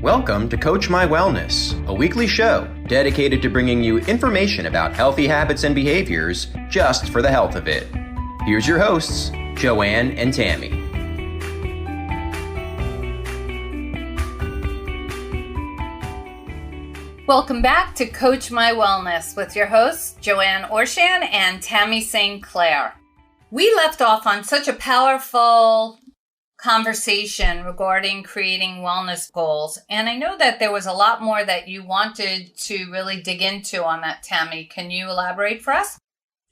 Welcome to Coach My Wellness, a weekly show dedicated to bringing you information about healthy habits and behaviors just for the health of it. Here's your hosts, Joanne and Tammy. Welcome back to Coach My Wellness with your hosts, Joanne Orshan and Tammy St. Clair. We left off on such a powerful conversation regarding creating wellness goals. And I know that there was a lot more that you wanted to really dig into on that, Tammy. Can you elaborate for us?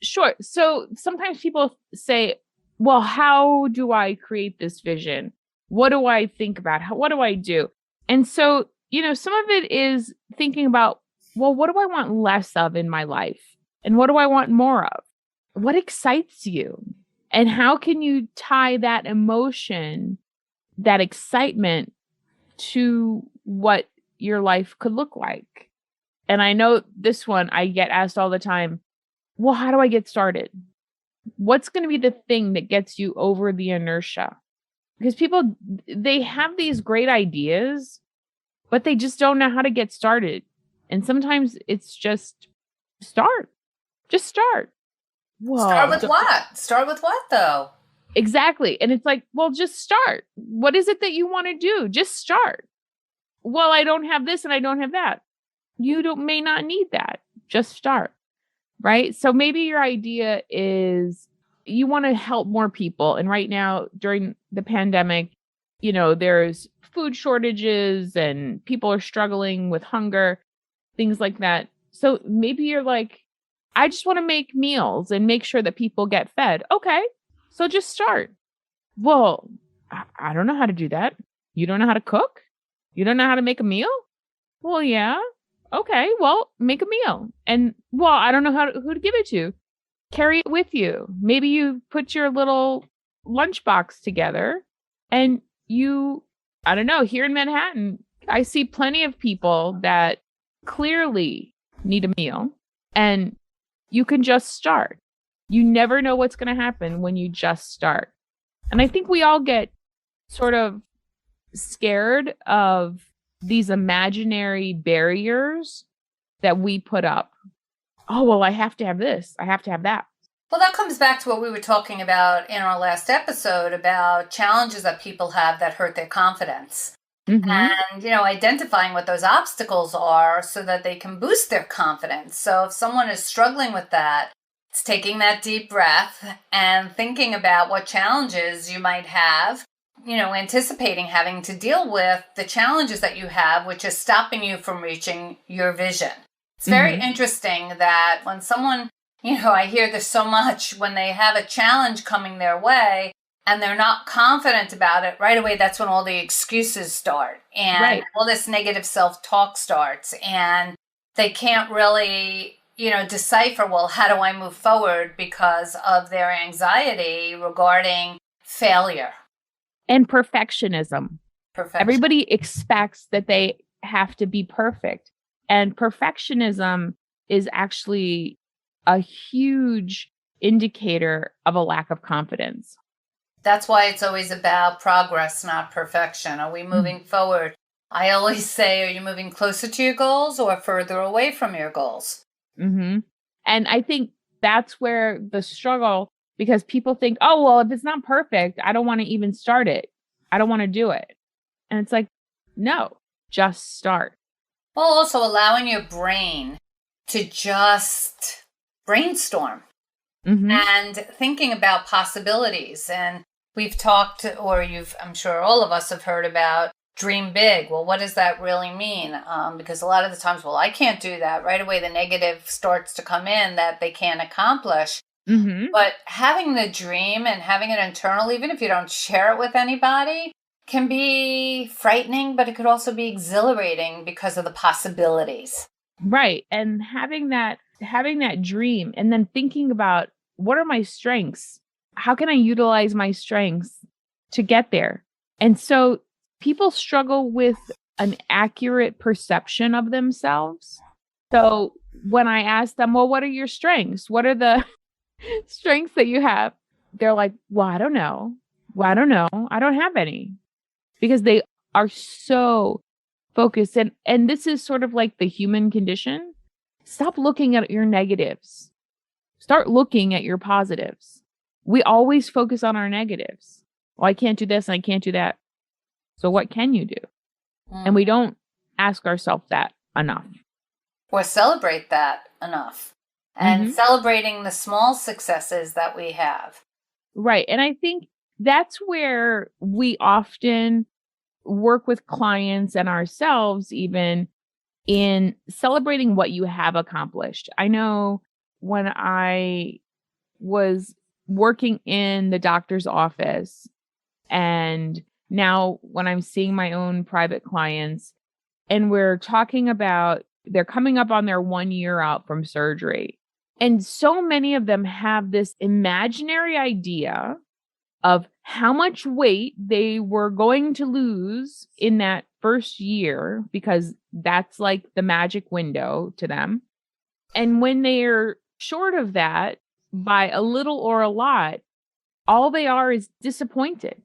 Sure. So sometimes people say, well, how do I create this vision? What do I think about? What do I do? And so, some of it is thinking about, well, what do I want less of in my life? And what do I want more of? What excites you? And how can you tie that emotion, that excitement, to what your life could look like? And I know this one I get asked all the time, well, how do I get started? What's going to be the thing that gets you over the inertia? Because people, they have these great ideas, but they just don't know how to get started. And sometimes it's just start. Just start. Whoa. Start with what? Start with what, though? Exactly. And it's like, well, just start. What is it that you want to do? Just start. Well, I don't have this and I don't have that. You may not need that. Just start. Right? So maybe your idea is you want to help more people. And right now, during the pandemic, there's food shortages and people are struggling with hunger, things like that. So maybe you're like, I just want to make meals and make sure that people get fed. Okay, so just start. Well, I don't know how to do that. You don't know how to cook? You don't know how to make a meal? Well, yeah. Okay, well, make a meal. And, well, I don't know who to give it to. Carry it with you. Maybe you put your little lunchbox together and I don't know, here in Manhattan, I see plenty of people that clearly need a meal, and you can just start. You never know what's going to happen when you just start. And I think we all get sort of scared of these imaginary barriers that we put up. Oh, well, I have to have this. I have to have that. Well, that comes back to what we were talking about in our last episode about challenges that people have that hurt their confidence. Mm-hmm. And, identifying what those obstacles are so that they can boost their confidence. So if someone is struggling with that, it's taking that deep breath and thinking about what challenges you might have, anticipating having to deal with the challenges that you have, which is stopping you from reaching your vision. It's very interesting that when someone, I hear this so much when they have a challenge coming their way, and they're not confident about it, right away, that's when all the excuses start. And all this negative self-talk starts. And they can't really, decipher, well, how do I move forward because of their anxiety regarding failure. And perfectionism. Everybody expects that they have to be perfect. And perfectionism is actually a huge indicator of a lack of confidence. That's why it's always about progress, not perfection. Are we moving forward? I always say, are you moving closer to your goals or further away from your goals? Mm-hmm. And I think that's where the struggle, because people think, oh, well, if it's not perfect, I don't want to even start it. I don't want to do it. And it's like, no, just start. Well, also allowing your brain to just brainstorm. Mm-hmm. And thinking about possibilities. And we've talked, I'm sure all of us have heard about dream big. Well, what does that really mean? Because a lot of the times, well, I can't do that. Right away, the negative starts to come in that they can't accomplish. Mm-hmm. But having the dream and having it internal, even if you don't share it with anybody, can be frightening, but it could also be exhilarating because of the possibilities. Right. And having that dream and then thinking about, what are my strengths? How can I utilize my strengths to get there? And so people struggle with an accurate perception of themselves. So when I ask them, well, what are your strengths? What are the strengths that you have? They're like, well, I don't know. I don't have any. Because they are so focus. And this is sort of like the human condition. Stop looking at your negatives. Start looking at your positives. We always focus on our negatives. Well, I can't do this and I can't do that. So what can you do? And we don't ask ourselves that enough. Or celebrate that enough. And celebrating the small successes that we have. Right. And I think that's where we often work with clients and ourselves, even in celebrating what you have accomplished. I know when I was working in the doctor's office, and now when I'm seeing my own private clients, and we're talking about they're coming up on their 1 year out from surgery. And so many of them have this imaginary idea of how much weight they were going to lose in that first year, because that's like the magic window to them. And when they're short of that by a little or a lot, all they are is disappointed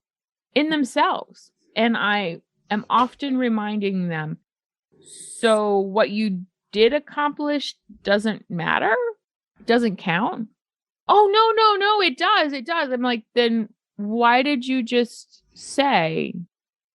in themselves. And I am often reminding them, so what you did accomplish doesn't matter? Doesn't count? Oh, no, it does. It does. I'm like, then why did you just say,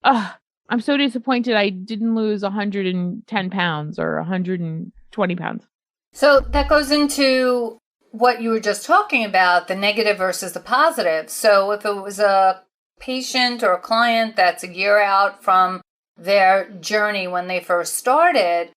I'm so disappointed I didn't lose 110 pounds or 120 pounds? So that goes into what you were just talking about, the negative versus the positive. So if it was a patient or a client that's a year out from their journey when they first started,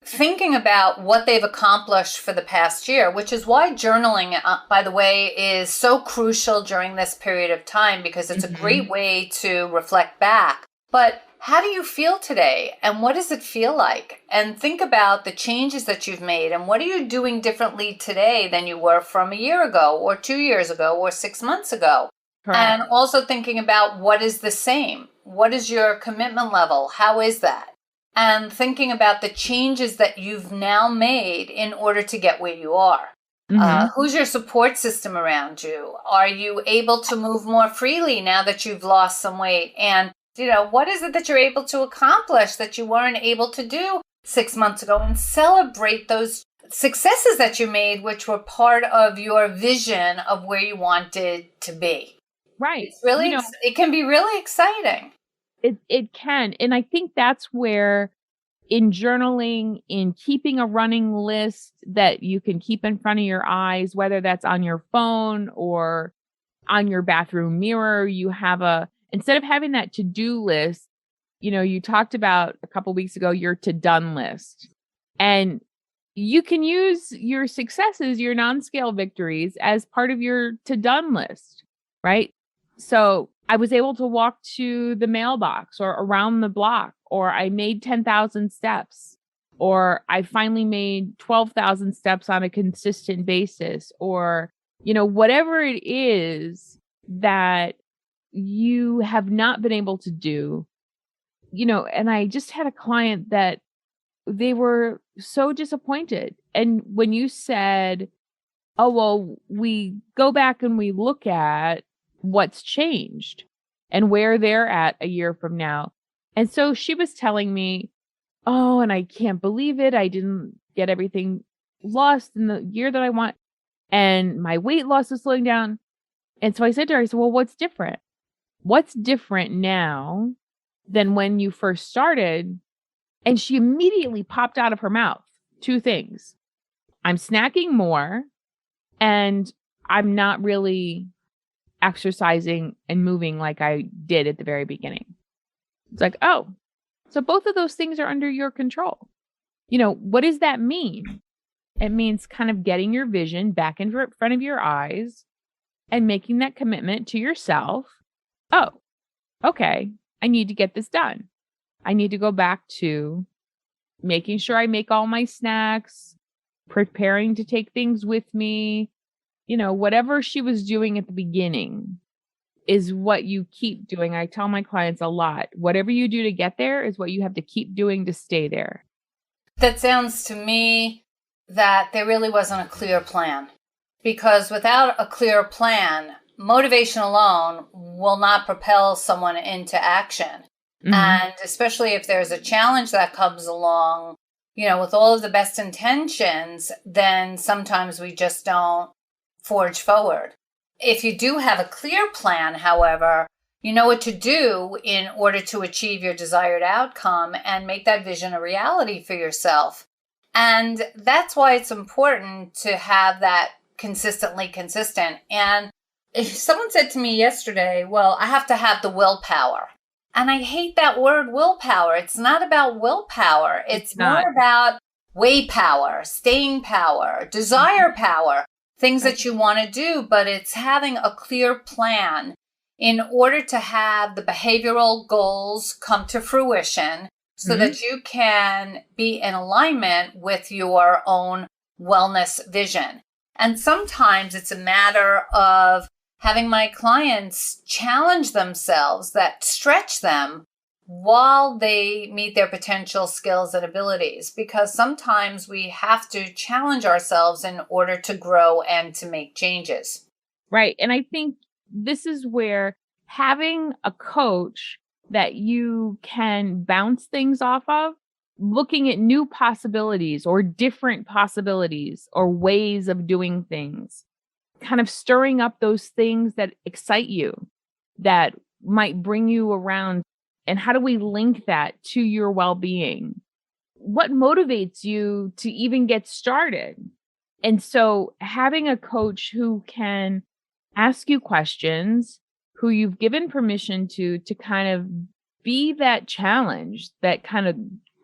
thinking about what they've accomplished for the past year, which is why journaling, by the way, is so crucial during this period of time, because it's a great way to reflect back. But how do you feel today? And what does it feel like? And think about the changes that you've made. And what are you doing differently today than you were from a year ago or 2 years ago or 6 months ago? Correct. And also thinking about what is the same. What is your commitment level? How is that? And thinking about the changes that you've now made in order to get where you are. Who's your support system around you? Are you able to move more freely now that you've lost some weight? And, what is it that you're able to accomplish that you weren't able to do 6 months ago? And celebrate those successes that you made, which were part of your vision of where you wanted to be. Right. It's really, it can be really exciting. It can. And I think that's where in journaling, in keeping a running list that you can keep in front of your eyes, whether that's on your phone or on your bathroom mirror, you have instead of having that to-do list, you talked about a couple weeks ago, your to-done list. And you can use your successes, your non-scale victories as part of your to-done list, right? So I was able to walk to the mailbox or around the block, or I made 10,000 steps, or I finally made 12,000 steps on a consistent basis, or, whatever it is that you have not been able to do, and I just had a client that they were so disappointed. And when you said, oh, well, we go back and we look at what's changed and where they're at a year from now. And so she was telling me, oh, and I can't believe it. I didn't get everything lost in the year that I want. And my weight loss is slowing down. And so I said to her, well, what's different? What's different now than when you first started? And she immediately popped out of her mouth 2 things. I'm snacking more, and I'm not really exercising and moving like I did at the very beginning. It's like, oh, so both of those things are under your control. What does that mean? It means kind of getting your vision back in front of your eyes and making that commitment to yourself. Oh, okay, I need to get this done. I need to go back to making sure I make all my snacks, preparing to take things with me. Whatever she was doing at the beginning is what you keep doing. I tell my clients a lot, whatever you do to get there is what you have to keep doing to stay there. That sounds to me that there really wasn't a clear plan, because without a clear plan, motivation alone will not propel someone into action. And especially if there's a challenge that comes along, with all of the best intentions, then sometimes we just don't forge forward. If you do have a clear plan, however, you know what to do in order to achieve your desired outcome and make that vision a reality for yourself. And that's why it's important to have that consistently consistent. And if someone said to me yesterday, well, I have to have the willpower. And I hate that word willpower. It's not about willpower. It's more about way power, staying power, desire power, things that you want to do, but it's having a clear plan in order to have the behavioral goals come to fruition so that you can be in alignment with your own wellness vision. And sometimes it's a matter of having my clients challenge themselves, that stretch them while they meet their potential skills and abilities, because sometimes we have to challenge ourselves in order to grow and to make changes. Right. And I think this is where having a coach that you can bounce things off of, looking at new possibilities or different possibilities or ways of doing things, kind of stirring up those things that excite you, that might bring you around. And how do we link that to your well-being? What motivates you to even get started? And so having a coach who can ask you questions, who you've given permission to kind of be that challenge that kind of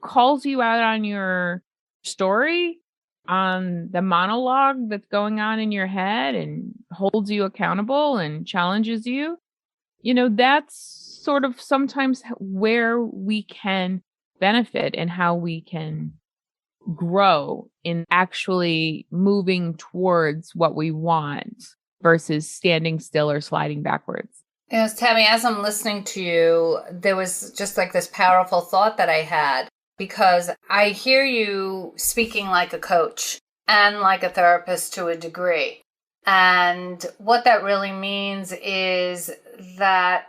calls you out on your story, on the monologue that's going on in your head and holds you accountable and challenges you, that's sort of sometimes where we can benefit and how we can grow in actually moving towards what we want versus standing still or sliding backwards. Yes, Tammy, as I'm listening to you, there was just like this powerful thought that I had, because I hear you speaking like a coach and like a therapist to a degree. And what that really means is that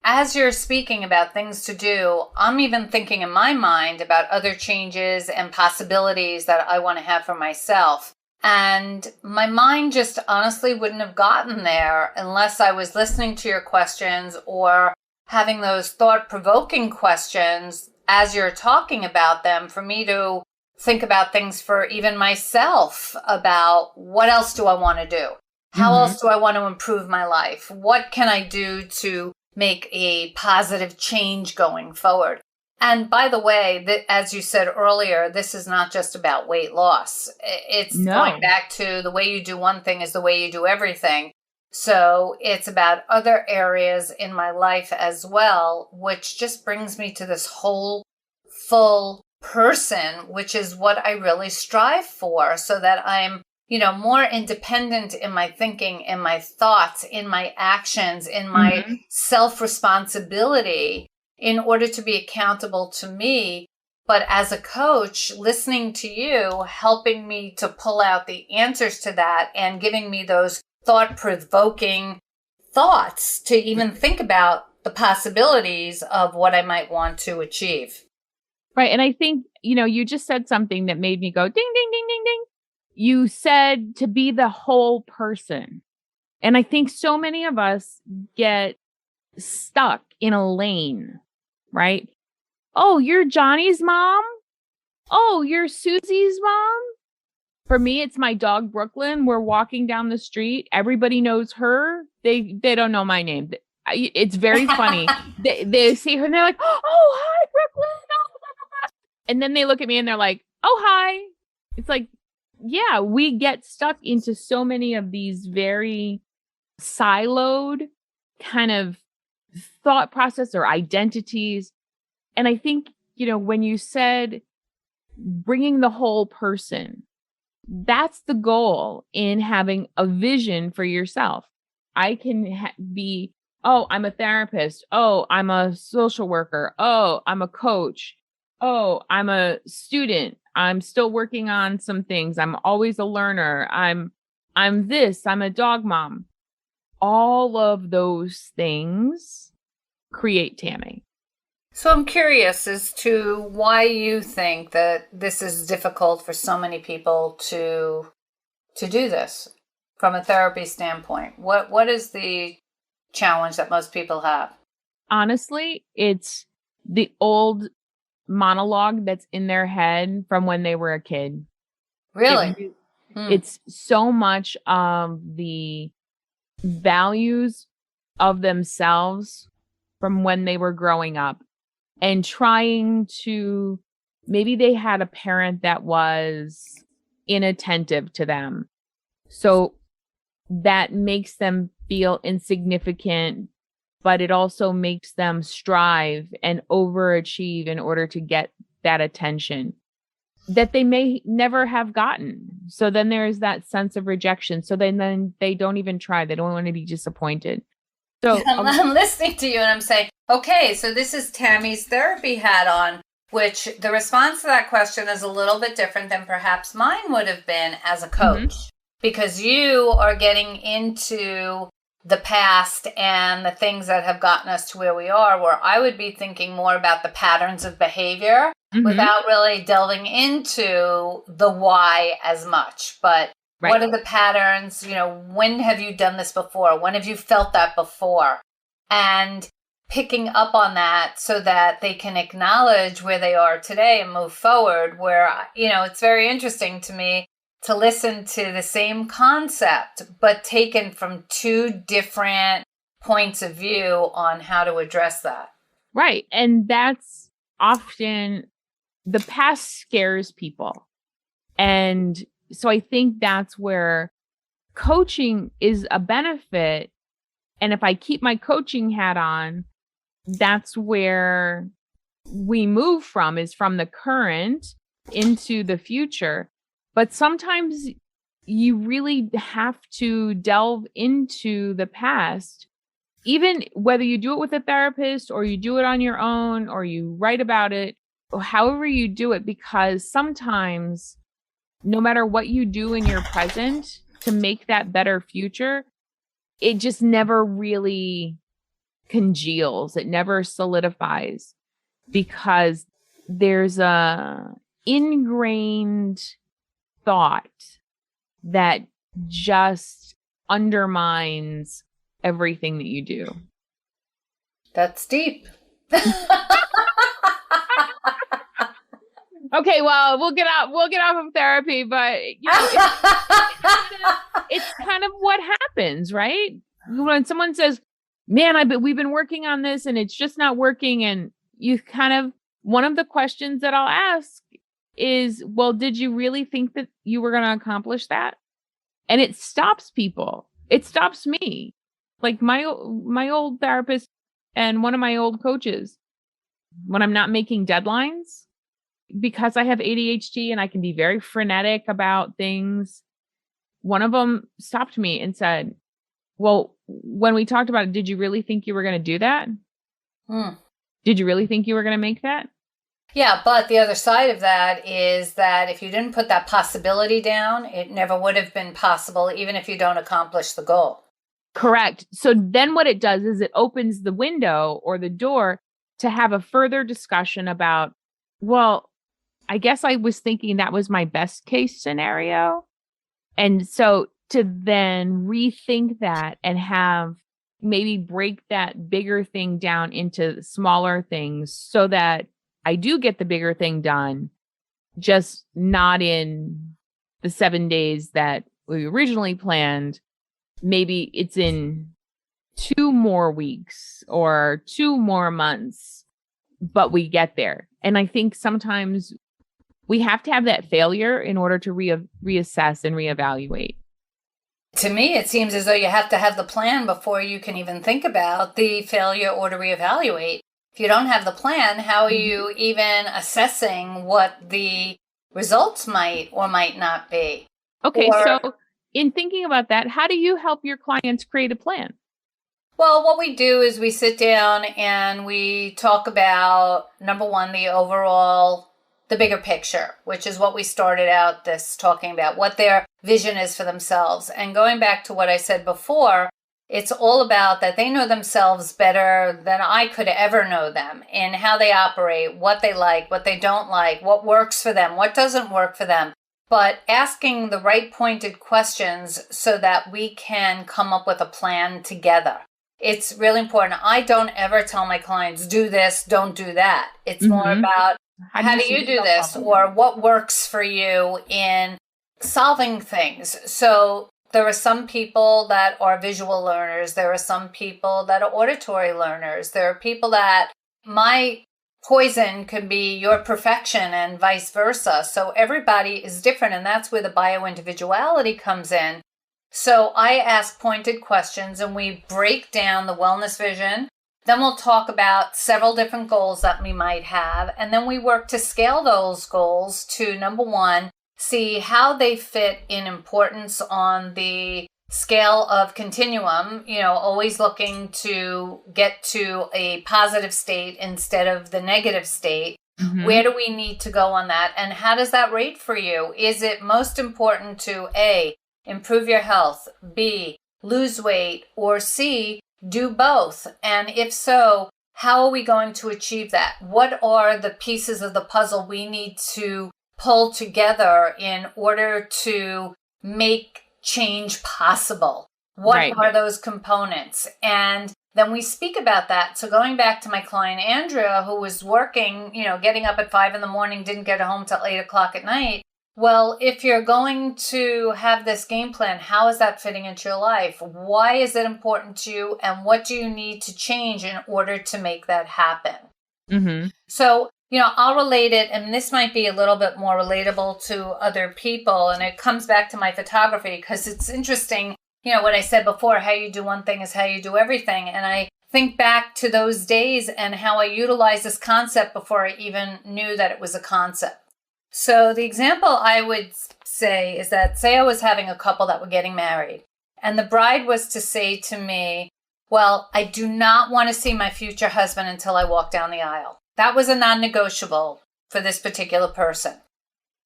as you're speaking about things to do, I'm even thinking in my mind about other changes and possibilities that I want to have for myself. And my mind just honestly wouldn't have gotten there unless I was listening to your questions or having those thought-provoking questions as you're talking about them, for me to think about things for even myself, about what else do I want to do? How else do I want to improve my life? What can I do to make a positive change going forward? And by the way, as you said earlier, this is not just about weight loss. It's going back to the way you do one thing is the way you do everything. So it's about other areas in my life as well, which just brings me to this whole full person, which is what I really strive for, so that I'm more independent in my thinking, in my thoughts, in my actions, in my self-responsibility, in order to be accountable to me. But as a coach, listening to you, helping me to pull out the answers to that and giving me those thought-provoking thoughts to even think about the possibilities of what I might want to achieve. Right. And I think, you just said something that made me go ding, ding, ding, ding, ding. You said to be the whole person. And I think so many of us get stuck in a lane, right? Oh, you're Johnny's mom? Oh, you're Susie's mom? For me, it's my dog, Brooklyn. We're walking down the street. Everybody knows her. They don't know my name. It's very funny. They see her and they're like, oh, hi, Brooklyn. And then they look at me and they're like, oh, hi. It's like, yeah, we get stuck into so many of these very siloed kind of thought process or identities. And I think, when you said bringing the whole person, that's the goal in having a vision for yourself. I can be, oh, I'm a therapist. Oh, I'm a social worker. Oh, I'm a coach. Oh, I'm a student. I'm still working on some things. I'm always a learner. I'm this. I'm a dog mom. All of those things create Tammy. So I'm curious as to why you think that this is difficult for so many people to do this from a therapy standpoint. What is the challenge that most people have? Honestly, it's the old monologue that's in their head from when they were a kid. Really? It's so much of the values of themselves from when they were growing up and trying to, maybe they had a parent that was inattentive to them. So that makes them feel insignificant, but it also makes them strive and overachieve in order to get that attention that they may never have gotten. So then there's that sense of rejection. So then they don't even try. They don't want to be disappointed. So I'm listening to you and I'm saying, okay, so this is Tammy's therapy hat on, which the response to that question is a little bit different than perhaps mine would have been as a coach, because you are getting into the past and the things that have gotten us to where we are, where I would be thinking more about the patterns of behavior without really delving into the why as much. But what are the patterns? When have you done this before? When have you felt that before? And picking up on that so that they can acknowledge where they are today and move forward, where, it's very interesting to me to listen to the same concept, but taken from two different points of view on how to address that. Right. And that's often, the past scares people. And so I think that's where coaching is a benefit. And if I keep my coaching hat on, that's where we move from, is from the current into the future. But sometimes you really have to delve into the past, even whether you do it with a therapist or you do it on your own or you write about it, or however you do it, because sometimes no matter what you do in your present to make that better future, it just never really congeals. It never solidifies because there's a ingrained thought that just undermines everything that you do. That's deep. Okay, well, we'll get off of therapy, but it's kind of what happens, right? When someone says, "Man, we've been working on this and it's just not working," and you kind of, one of the questions that I'll ask is, "Well, did you really think that you were going to accomplish that?" And it stops people. It stops me. Like my old therapist and one of my old coaches, when I'm not making deadlines, because I have ADHD and I can be very frenetic about things, one of them stopped me and said, "Well, when we talked about it, did you really think you were going to do that? Did you really think you were going to make that?" Yeah, but the other side of that is that if you didn't put that possibility down, it never would have been possible, even if you don't accomplish the goal. Correct. So then what it does is it opens the window or the door to have a further discussion about, well, I guess I was thinking that was my best case scenario. And so to then rethink that and have maybe break that bigger thing down into smaller things so that I do get the bigger thing done, just not in the 7 days that we originally planned. Maybe it's in 2 more weeks or 2 more months, but we get there. And I think sometimes we have to have that failure in order to reassess and reevaluate. To me, it seems as though you have to have the plan before you can even think about the failure or to reevaluate. If you don't have the plan, how are you even assessing what the results might or might not be? Okay, so in thinking about that, how do you help your clients create a plan? Well, what we do is we sit down and we talk about, number one, the bigger picture, which is what we started out this talking about, what their vision is for themselves. And going back to what I said before, It's all about that they know themselves better than I could ever know them, in how they operate, what they like, what they don't like, what works for them, what doesn't work for them. But asking the right pointed questions so that we can come up with a plan together. It's really important. I don't ever tell my clients, do this, don't do that. It's more about how do you do this, or what works for you in solving things. So there are some people that are visual learners. There are some people that are auditory learners. There are people that my poison could be your perfection and vice versa. So everybody is different, and that's where the bio-individuality comes in. So I ask pointed questions and we break down the wellness vision. Then we'll talk about several different goals that we might have. And then we work to scale those goals to, number one, see how they fit in importance on the scale of continuum, always looking to get to a positive state instead of the negative state. Where do we need to go on that? And how does that rate for you? Is it most important to A, improve your health, B, lose weight, or C, do both? And if so, how are we going to achieve that? What are the pieces of the puzzle we need to pull together in order to make change possible? What are those components? And then we speak about that. So going back to my client, Andrea, who was working, getting up at 5 a.m, didn't get home till 8 o'clock at night. Well, if you're going to have this game plan, how is that fitting into your life? Why is it important to you? And what do you need to change in order to make that happen? So, I'll relate it, and this might be a little bit more relatable to other people. And it comes back to my photography, because it's interesting, what I said before, how you do one thing is how you do everything. And I think back to those days and how I utilized this concept before I even knew that it was a concept. So the example I would say is that, say I was having a couple that were getting married, and the bride was to say to me, well, I do not want to see my future husband until I walk down the aisle. That was a non-negotiable for this particular person.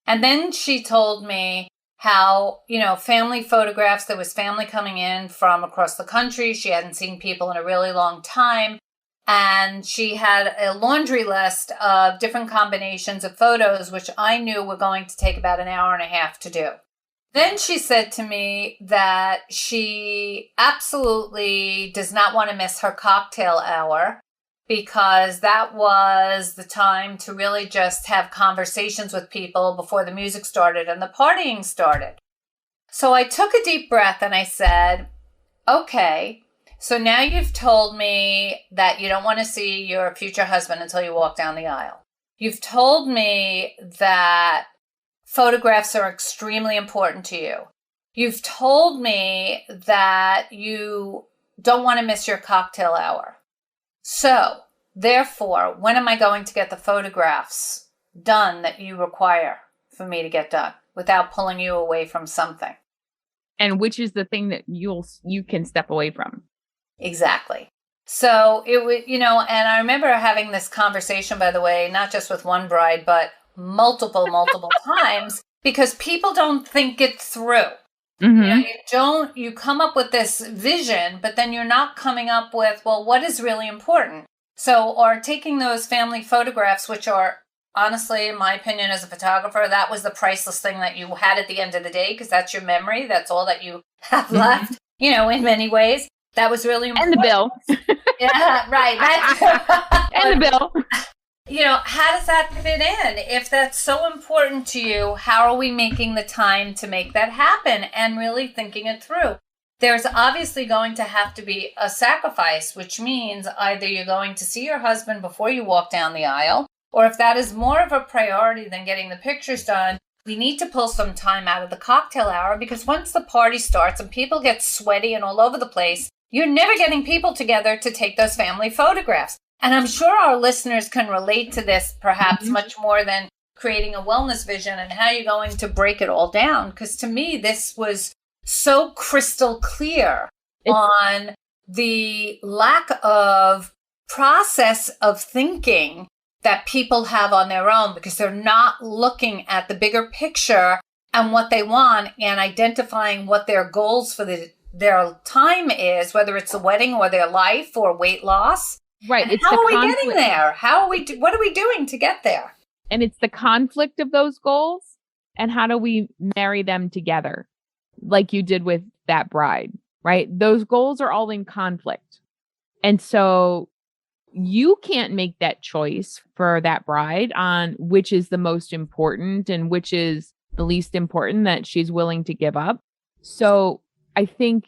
And then she told me how, family photographs, there was family coming in from across the country. She hadn't seen people in a really long time. And she had a laundry list of different combinations of photos, which I knew were going to take about an hour and a half to do. Then she said to me that she absolutely does not want to miss her cocktail hour, because that was the time to really just have conversations with people before the music started and the partying started. So I took a deep breath and I said, okay, so now you've told me that you don't want to see your future husband until you walk down the aisle. You've told me that photographs are extremely important to you. You've told me that you don't want to miss your cocktail hour. So, therefore, when am I going to get the photographs done that you require for me to get done without pulling you away from something? And which is the thing that you can step away from? Exactly. So it would, and I remember having this conversation, by the way, not just with one bride, but multiple times, because people don't think it through. You come up with this vision, but then you're not coming up with, well, what is really important? So, or taking those family photographs, which are honestly, in my opinion, as a photographer, that was the priceless thing that you had at the end of the day, because that's your memory. That's all that you have left, in many ways. That was really important. And the bill. Yeah, right. And the bill. How does that fit in? If that's so important to you, how are we making the time to make that happen and really thinking it through? There's obviously going to have to be a sacrifice, which means either you're going to see your husband before you walk down the aisle, or if that is more of a priority than getting the pictures done, we need to pull some time out of the cocktail hour, because once the party starts and people get sweaty and all over the place, you're never getting people together to take those family photographs. And I'm sure our listeners can relate to this perhaps much more than creating a wellness vision and how you're going to break it all down. Because to me, this was so crystal clear on the lack of process of thinking that people have on their own, because they're not looking at the bigger picture and what they want and identifying what their goals for the their time is, whether it's the wedding or their life or weight loss. Right. And how are we getting there? What are we doing to get there? And it's the conflict of those goals, and how do we marry them together, like you did with that bride, right? Those goals are all in conflict. And so you can't make that choice for that bride on which is the most important and which is the least important that she's willing to give up. So I think,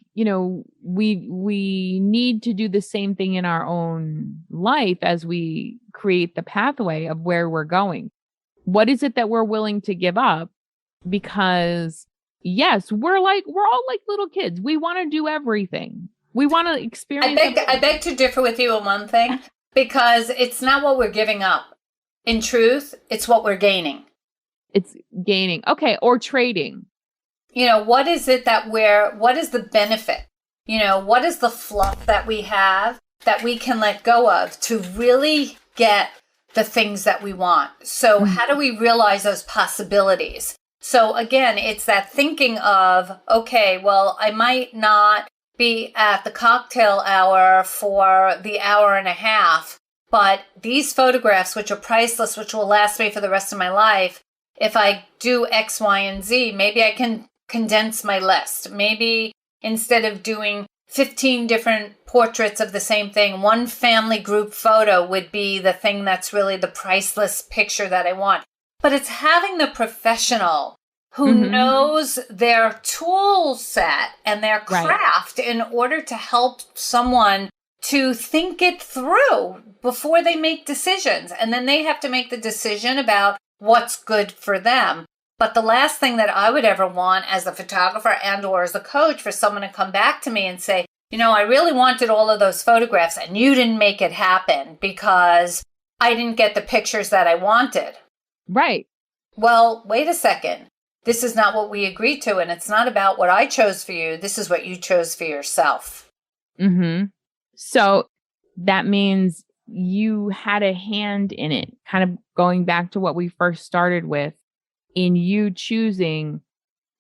we need to do the same thing in our own life as we create the pathway of where we're going. What is it that we're willing to give up? Because yes, we're all like little kids. We want to do everything. We want to experience. I beg to differ with you on one thing, because it's not what we're giving up. In truth, it's what we're gaining. It's gaining. Okay. Or trading. What is it what is the benefit? What is the fluff that we have that we can let go of to really get the things that we want? So how do we realize those possibilities? So again, it's that thinking of, okay, well, I might not be at the cocktail hour for the hour and a half, but these photographs, which are priceless, which will last me for the rest of my life, if I do X, Y, and Z, maybe I can condense my list. Maybe instead of doing 15 different portraits of the same thing, one family group photo would be the thing that's really the priceless picture that I want. But it's having the professional who knows their tool set and their craft in order to help someone to think it through before they make decisions. And then they have to make the decision about what's good for them. But the last thing that I would ever want as a photographer and or as a coach for someone to come back to me and say, I really wanted all of those photographs and you didn't make it happen because I didn't get the pictures that I wanted. Right. Well, wait a second. This is not what we agreed to, and it's not about what I chose for you. This is what you chose for yourself. So that means you had a hand in it, kind of going back to what we first started with, in you choosing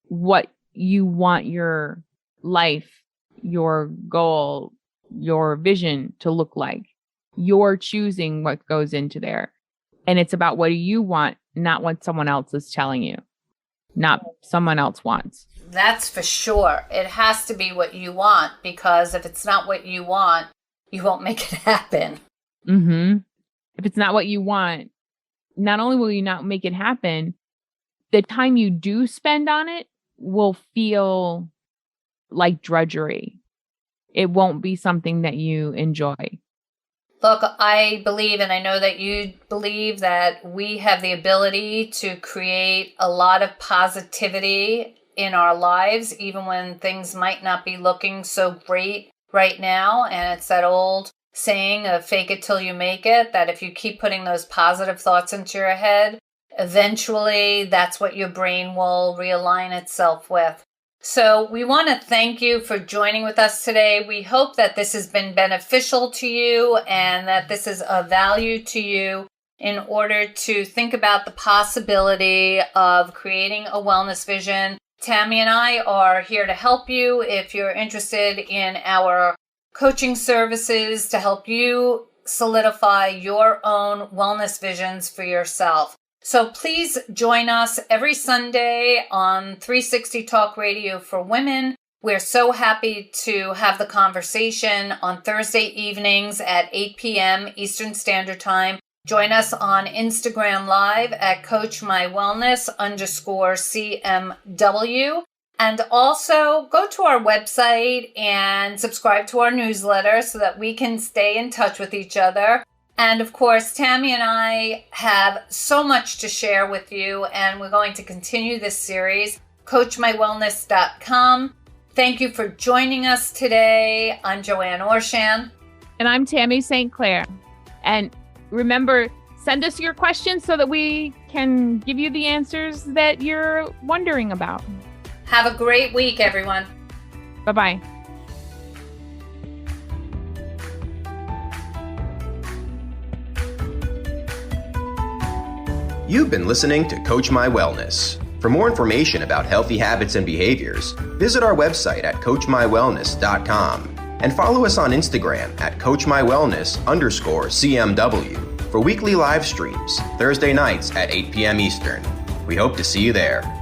what you want your life, your goal, your vision to look like. You're choosing what goes into there. And it's about what do you want, not what someone else is telling you, not someone else wants. That's for sure. It has to be what you want, because if it's not what you want, you won't make it happen. If it's not what you want, not only will you not make it happen, the time you do spend on it will feel like drudgery. It won't be something that you enjoy. Look, I believe, and I know that you believe, that we have the ability to create a lot of positivity in our lives, even when things might not be looking so great right now. And it's that old saying of fake it till you make it, that if you keep putting those positive thoughts into your head, eventually that's what your brain will realign itself with. So we want to thank you for joining with us today. We hope that this has been beneficial to you and that this is of value to you in order to think about the possibility of creating a wellness vision. Tammy and I are here to help you if you're interested in our coaching services to help you solidify your own wellness visions for yourself. So please join us every Sunday on 360 Talk Radio for Women. We're so happy to have the conversation on Thursday evenings at 8 p.m. Eastern Standard Time. Join us on Instagram Live at CoachMyWellness_CMW. And also go to our website and subscribe to our newsletter so that we can stay in touch with each other. And of course, Tammy and I have so much to share with you, and we're going to continue this series, CoachMyWellness.com. Thank you for joining us today. I'm Joanne Orshan. And I'm Tammy St. Clair. And remember, send us your questions so that we can give you the answers that you're wondering about. Have a great week, everyone. Bye-bye. You've been listening to Coach My Wellness. For more information about healthy habits and behaviors, visit our website at coachmywellness.com and follow us on Instagram at coachmywellness_CMW for weekly live streams Thursday nights at 8 p.m. Eastern. We hope to see you there.